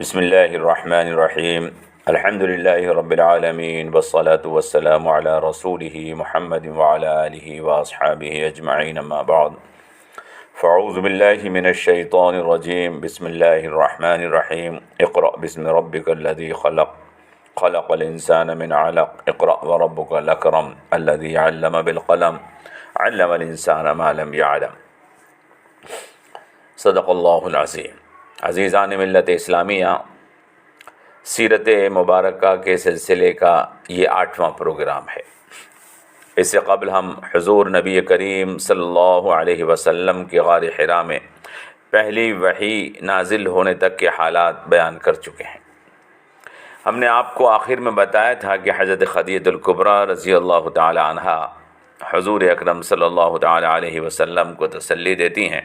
بسم اللہ الرحمن الرحیم الحمد للہ رب العالمین والصلاة والسلام علی رسولہ محمد وعلی آلہ واصحابہ اجمعین اما بعد فاعوذ باللہ من الشیطان الرجیم بسم اللہ الرحمن الرحیم اقرأ باسم ربک الذی خلق خلق الانسان من علق اقرأ وربک الاکرم الذی علم بالقلم علم الانسان ما لم یعلم صدق اللہ العظیم۔ عزیزان ملت اسلامیہ، سیرت مبارکہ کے سلسلے کا یہ 8واں پروگرام ہے۔ اس سے قبل ہم حضور نبی کریم صلی اللہ علیہ وسلم کے غار حرا میں پہلی وحی نازل ہونے تک کے حالات بیان کر چکے ہیں۔ ہم نے آپ کو آخر میں بتایا تھا کہ حضرت خدیجہ الکبریٰ رضی اللہ تعالی عنہا حضور اکرم صلی اللہ تعالی علیہ وسلم کو تسلی دیتی ہیں،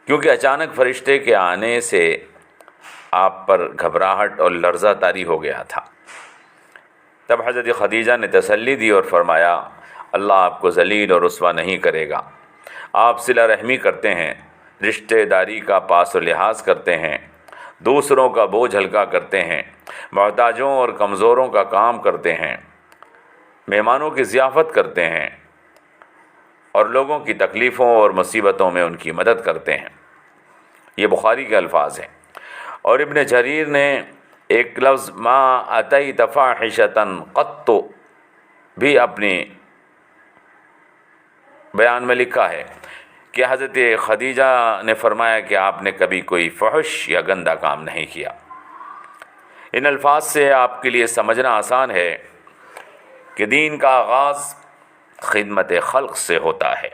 کیونکہ اچانک فرشتے کے آنے سے آپ پر گھبراہٹ اور لرزہ طاری ہو گیا تھا۔ تب حضرت خدیجہ نے تسلی دی اور فرمایا، اللہ آپ کو ذلیل اور رسوا نہیں کرے گا۔ آپ صلہ رحمی کرتے ہیں، رشتہ داری کا پاس و لحاظ کرتے ہیں، دوسروں کا بوجھ ہلکا کرتے ہیں، محتاجوں اور کمزوروں کا کام کرتے ہیں، مہمانوں کی ضیافت کرتے ہیں اور لوگوں کی تکلیفوں اور مصیبتوں میں ان کی مدد کرتے ہیں۔ یہ بخاری کے الفاظ ہیں۔ اور ابن جریر نے ایک لفظ ما اتیت فاحشۃ قط بھی اپنی بیان میں لکھا ہے کہ حضرت خدیجہ نے فرمایا کہ آپ نے کبھی کوئی فحش یا گندا کام نہیں کیا۔ ان الفاظ سے آپ کے لیے سمجھنا آسان ہے کہ دین کا آغاز خدمت خلق سے ہوتا ہے۔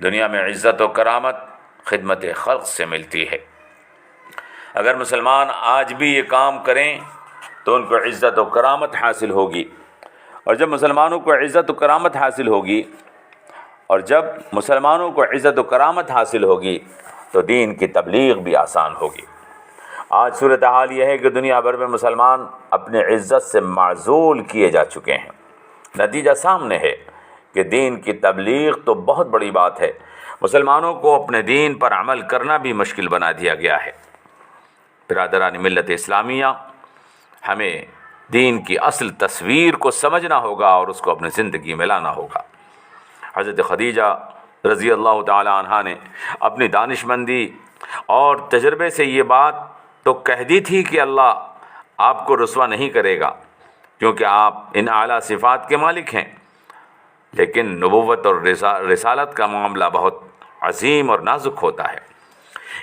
دنیا میں عزت و کرامت خدمت خلق سے ملتی ہے۔ اگر مسلمان آج بھی یہ کام کریں تو ان کو عزت و کرامت حاصل ہوگی، اور جب مسلمانوں کو عزت و کرامت حاصل ہوگی تو دین کی تبلیغ بھی آسان ہوگی۔ آج صورتحال یہ ہے کہ دنیا بھر میں مسلمان اپنے عزت سے معزول کیے جا چکے ہیں۔ نتیجہ سامنے ہے کہ دین کی تبلیغ تو بہت بڑی بات ہے، مسلمانوں کو اپنے دین پر عمل کرنا بھی مشکل بنا دیا گیا ہے۔ برادران ملت اسلامیہ، ہمیں دین کی اصل تصویر کو سمجھنا ہوگا اور اس کو اپنی زندگی میں لانا ہوگا۔ حضرت خدیجہ رضی اللہ تعالی عنہا نے اپنی دانشمندی اور تجربے سے یہ بات تو کہہ دی تھی کہ اللہ آپ کو رسوا نہیں کرے گا، کیونکہ آپ ان اعلیٰ صفات کے مالک ہیں، لیکن نبوت اور رسالت کا معاملہ بہت عظیم اور نازک ہوتا ہے۔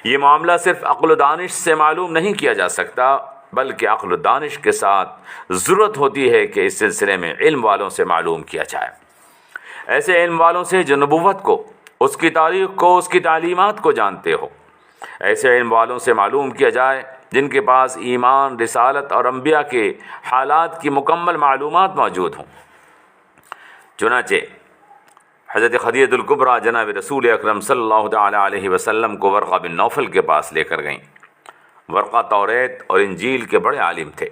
یہ معاملہ صرف عقل و دانش سے معلوم نہیں کیا جا سکتا، بلکہ عقل و دانش کے ساتھ ضرورت ہوتی ہے کہ اس سلسلے میں علم والوں سے معلوم کیا جائے، ایسے علم والوں سے جو نبوت کو، اس کی تاریخ کو، اس کی تعلیمات کو جانتے ہو۔ ایسے علم والوں سے معلوم کیا جائے جن کے پاس ایمان، رسالت اور انبیاء کے حالات کی مکمل معلومات موجود ہوں۔ چنانچہ حضرت خدیجہ الکبریٰ جناب رسول اکرم صلی اللہ تعالی علیہ وسلم کو ورقہ بن نوفل کے پاس لے کر گئیں۔ ورقہ توریت اور انجیل کے بڑے عالم تھے۔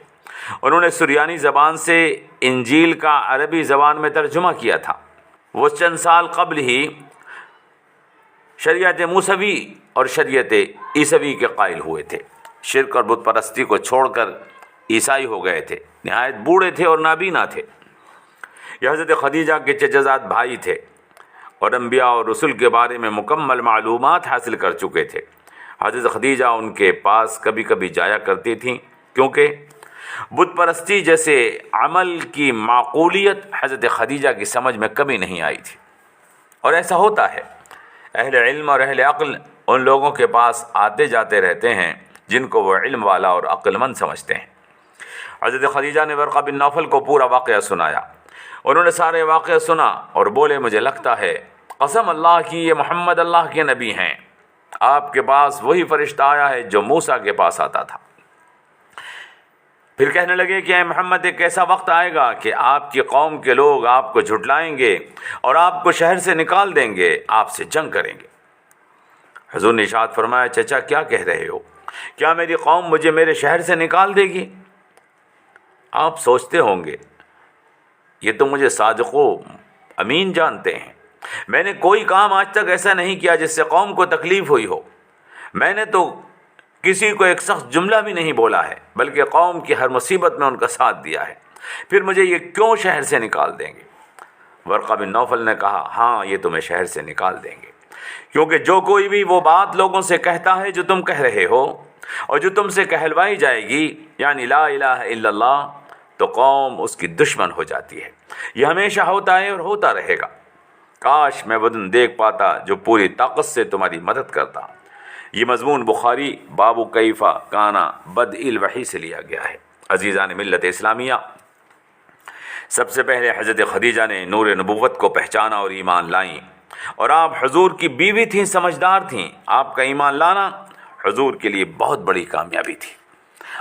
انہوں نے سریانی زبان سے انجیل کا عربی زبان میں ترجمہ کیا تھا۔ وہ چند سال قبل ہی شریعت موسوی اور شریعت عیسوی کے قائل ہوئے تھے۔ شرک اور بت پرستی کو چھوڑ کر عیسائی ہو گئے تھے، نہایت بوڑھے تھے اور نابینا تھے۔ یہ حضرت خدیجہ کے چچا زاد بھائی تھے اور انبیاء اور رسل کے بارے میں مکمل معلومات حاصل کر چکے تھے۔ حضرت خدیجہ ان کے پاس کبھی کبھی جایا کرتی تھیں، کیونکہ بت پرستی جیسے عمل کی معقولیت حضرت خدیجہ کی سمجھ میں کبھی نہیں آئی تھی۔ اور ایسا ہوتا ہے، اہل علم اور اہل عقل ان لوگوں کے پاس آتے جاتے رہتے ہیں جن کو وہ علم والا اور عقل مند سمجھتے ہیں۔ حضرت خدیجہ نے ورقہ بن نوفل کو پورا واقعہ سنایا۔ انہوں نے سارے واقعہ سنا اور بولے، مجھے لگتا ہے قسم اللہ کی یہ محمد اللہ کے نبی ہیں، آپ کے پاس وہی فرشتہ آیا ہے جو موسیٰ کے پاس آتا تھا۔ پھر کہنے لگے کہ اے محمد، ایک ایسا وقت آئے گا کہ آپ کی قوم کے لوگ آپ کو جھٹلائیں گے اور آپ کو شہر سے نکال دیں گے، آپ سے جنگ کریں گے۔ حضور نے ارشاد فرمایا، چچا کیا کہہ رہے ہو؟ کیا میری قوم مجھے میرے شہر سے نکال دے گی؟ آپ سوچتے ہوں گے یہ تو مجھے صادق و امین جانتے ہیں، میں نے کوئی کام آج تک ایسا نہیں کیا جس سے قوم کو تکلیف ہوئی ہو۔ میں نے تو کسی کو ایک سخت جملہ بھی نہیں بولا ہے، بلکہ قوم کی ہر مصیبت میں ان کا ساتھ دیا ہے، پھر مجھے یہ کیوں شہر سے نکال دیں گے؟ ورقہ بن نوفل نے کہا ہاں یہ تمہیں شہر سے نکال دیں گے، کیونکہ جو کوئی بھی وہ بات لوگوں سے کہتا ہے جو تم کہہ رہے ہو اور جو تم سے کہلوائی جائے گی، یعنی لا الہ الا اللہ، تو قوم اس کی دشمن ہو جاتی ہے۔ یہ ہمیشہ ہوتا ہے اور ہوتا رہے گا۔ کاش میں وہ دن دیکھ پاتا جو پوری طاقت سے تمہاری مدد کرتا۔ یہ مضمون بخاری باب کیفا کانا بدء الوحی سے لیا گیا ہے۔ عزیزان ملت اسلامیہ، سب سے پہلے حضرت خدیجہ نے نور نبوت کو پہچانا اور ایمان لائیں، اور آپ حضور کی بیوی تھیں، سمجھدار تھیں۔ آپ کا ایمان لانا حضور کے لیے بہت بڑی کامیابی تھی۔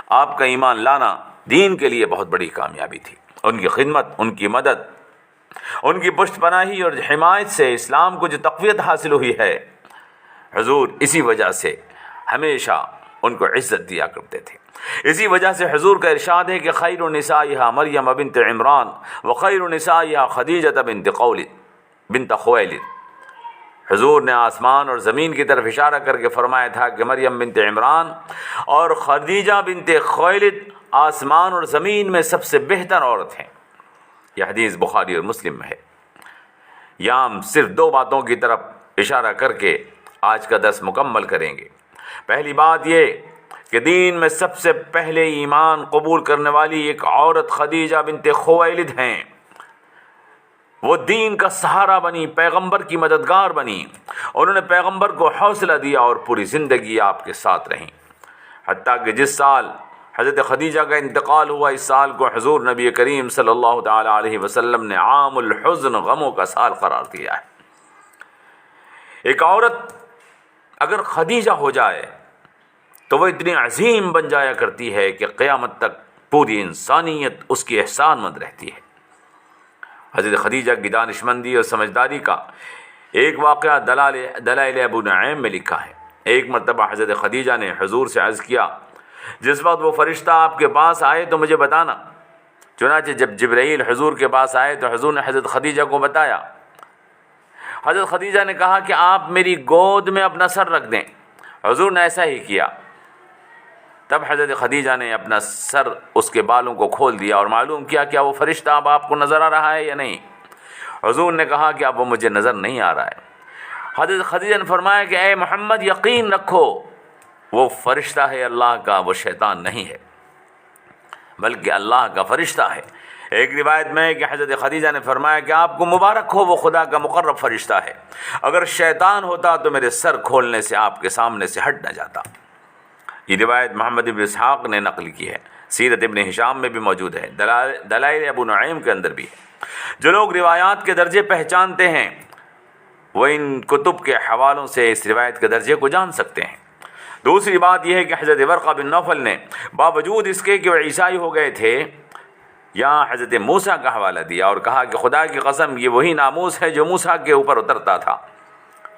آپ کا ایمان لانا دین کے لیے بہت بڑی کامیابی تھی۔ ان کی خدمت، ان کی مدد، ان کی پشت پناہی اور حمایت سے اسلام کو جو تقویت حاصل ہوئی ہے، حضور اسی وجہ سے ہمیشہ ان کو عزت دیا کرتے تھے۔ اسی وجہ سے حضور کا ارشاد ہے کہ خیر نسائها مریم بنت عمران وخیر نسائها خدیجہ بنت خویلد۔ حضور نے آسمان اور زمین کی طرف اشارہ کر کے فرمایا تھا کہ مریم بنت عمران اور خدیجہ بنت خویلد آسمان اور زمین میں سب سے بہتر عورت ہیں۔ یہ حدیث بخاری اور مسلم میں ہے۔ یہاں ہم صرف دو باتوں کی طرف اشارہ کر کے آج کا درس مکمل کریں گے۔ پہلی بات یہ کہ دین میں سب سے پہلے ایمان قبول کرنے والی ایک عورت خدیجہ بنت خویلد ہیں۔ وہ دین کا سہارا بنی، پیغمبر کی مددگار بنی، انہوں نے پیغمبر کو حوصلہ دیا اور پوری زندگی آپ کے ساتھ رہیں، حتیٰ کہ جس سال حضرت خدیجہ کا انتقال ہوا، اس سال کو حضور نبی کریم صلی اللہ تعالی علیہ وسلم نے عام الحزن، غموں کا سال قرار دیا ہے۔ ایک عورت اگر خدیجہ ہو جائے تو وہ اتنی عظیم بن جایا کرتی ہے کہ قیامت تک پوری انسانیت اس کی احسان مند رہتی ہے۔ حضرت خدیجہ کی دانشمندی اور سمجھداری کا ایک واقعہ دلائل ابو نعیم میں لکھا ہے۔ ایک مرتبہ حضرت خدیجہ نے حضور سے عرض کیا، جس وقت وہ فرشتہ آپ کے پاس آئے تو مجھے بتانا۔ چنانچہ جب جبرائیل حضور کے پاس آئے تو حضور نے حضرت خدیجہ کو بتایا۔ حضرت خدیجہ نے کہا کہ آپ میری گود میں اپنا سر رکھ دیں۔ حضور نے ایسا ہی کیا۔ تب حضرت خدیجہ نے اپنا سر اس کے بالوں کو کھول دیا اور معلوم کیا کیا وہ فرشتہ اب آپ کو نظر آ رہا ہے یا نہیں۔ حضور نے کہا کہ اب وہ مجھے نظر نہیں آ رہا ہے۔ حضرت خدیجہ نے فرمایا کہ اے محمد یقین رکھو، وہ فرشتہ ہے اللہ کا، وہ شیطان نہیں ہے بلکہ اللہ کا فرشتہ ہے۔ ایک روایت میں ہے کہ حضرت خدیجہ نے فرمایا کہ آپ کو مبارک ہو، وہ خدا کا مقرب فرشتہ ہے، اگر شیطان ہوتا تو میرے سر کھولنے سے آپ کے سامنے سے ہٹ نہ جاتا۔ یہ روایت محمد ابن اسحاق نے نقل کی ہے، سیرت ابن ہشام میں بھی موجود ہے، دلائل ابو نعیم کے اندر بھی ہے۔ جو لوگ روایات کے درجے پہچانتے ہیں وہ ان کتب کے حوالوں سے اس روایت کے درجے کو جان سکتے ہیں۔ دوسری بات یہ ہے کہ حضرت ورقہ بن نوفل نے باوجود اس کے کہ وہ عیسائی ہو گئے تھے، یہاں حضرت موسیٰ کا حوالہ دیا اور کہا کہ خدا کی قسم یہ وہی ناموس ہے جو موسیٰ کے اوپر اترتا تھا۔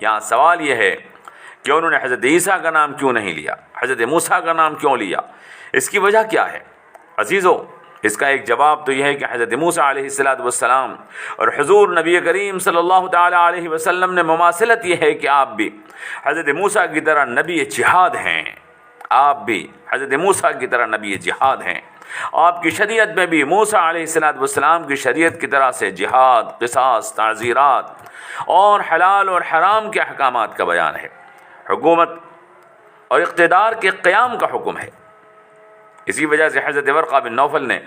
یہاں سوال یہ ہے کہ انہوں نے حضرت عیسیٰ کا نام کیوں نہیں لیا، حضرت موسیٰ کا نام کیوں لیا؟ اس کی وجہ کیا ہے؟ عزیزو، اس کا ایک جواب تو یہ ہے کہ حضرت موسیٰ علیہ السلام اور حضور نبی کریم صلی اللہ تعالی علیہ وسلم نے مماثلت یہ ہے کہ آپ بھی حضرت موسیٰ کی طرح نبی جہاد ہیں، آپ بھی حضرت موسیٰ کی طرح نبی جہاد ہیں۔ آپ کی شریعت میں بھی موسیٰ علیہ السلام کی شریعت کی طرح سے جہاد، قصاص، تعزیرات اور حلال اور حرام کے احکامات کا بیان ہے، حکومت اور اقتدار کے قیام کا حکم ہے۔ اسی وجہ سے حضرت ورقہ بن نوفل نے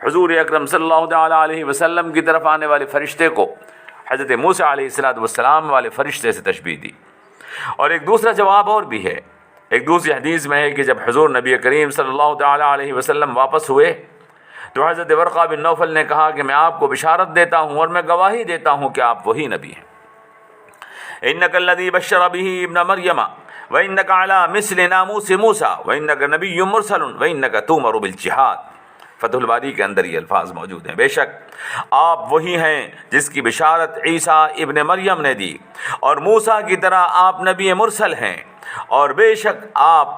حضور اکرم صلی اللہ تعالی علیہ وسلم کی طرف آنے والے فرشتے کو حضرت موسیٰ علیہ السلام والے فرشتے سے تشبیہ دی۔ اور ایک دوسرا جواب اور بھی ہے، ایک دوسری حدیث میں ہے کہ جب حضور نبی کریم صلی اللہ تعالی علیہ وسلم واپس ہوئے تو حضرت ورقہ بن نوفل نے کہا کہ میں آپ کو بشارت دیتا ہوں اور میں گواہی دیتا ہوں کہ آپ وہی نبی ہیں۔ إنك الذي بشر به ابن مريم وإنك على مثل ناموس موسى وإنك نبي مرسل وإنك تؤمر بالجهاد۔ فتح الباری کے اندر یہ الفاظ موجود ہیں۔ بے شک آپ وہی ہیں جس کی بشارت عیسیٰ ابن مریم نے دی، اور موسیٰ کی طرح آپ نبی مرسل ہیں، اور بے شک آپ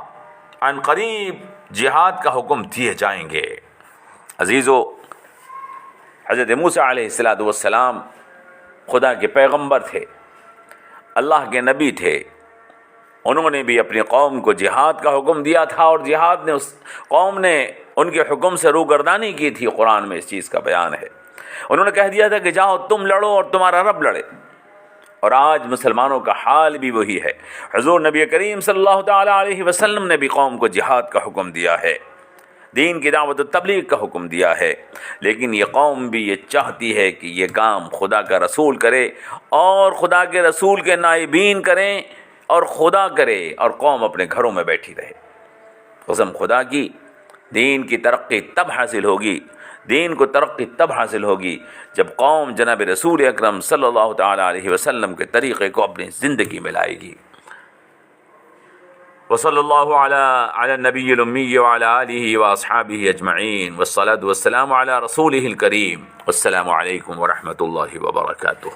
عن قریب جہاد کا حکم دیے جائیں گے۔ عزیزو، حضرت موسیٰ علیہ السلام خدا کے پیغمبر تھے، اللہ کے نبی تھے، انہوں نے بھی اپنی قوم کو جہاد کا حکم دیا تھا، اور جہاد نے اس قوم نے ان کے حکم سے روگردانی کی تھی۔ قرآن میں اس چیز کا بیان ہے۔ انہوں نے کہہ دیا تھا کہ جاؤ تم لڑو اور تمہارا رب لڑے، اور آج مسلمانوں کا حال بھی وہی ہے۔ حضور نبی کریم صلی اللہ تعالیٰ علیہ وسلم نے بھی قوم کو جہاد کا حکم دیا ہے، دین کی دعوت و تبلیغ کا حکم دیا ہے، لیکن یہ قوم بھی یہ چاہتی ہے کہ یہ کام خدا کا رسول کرے اور خدا کے رسول کے نائبین کریں اور خدا کرے، اور قوم اپنے گھروں میں بیٹھی رہے۔ قسم خدا کی، دین کی ترقی تب حاصل ہوگی، دین کو ترقی تب حاصل ہوگی جب قوم جناب رسول اکرم صلی اللہ تعالیٰ علیہ وسلم کے طریقے کو اپنی زندگی میں لائے گی۔ وصلی اللہ علی النبی الامی وعلی آلہ واصحابہ اجمعین، والصلاۃ والسلام علی رسولہ الکریم۔ السلام علیکم ورحمۃ اللہ وبرکاتہ۔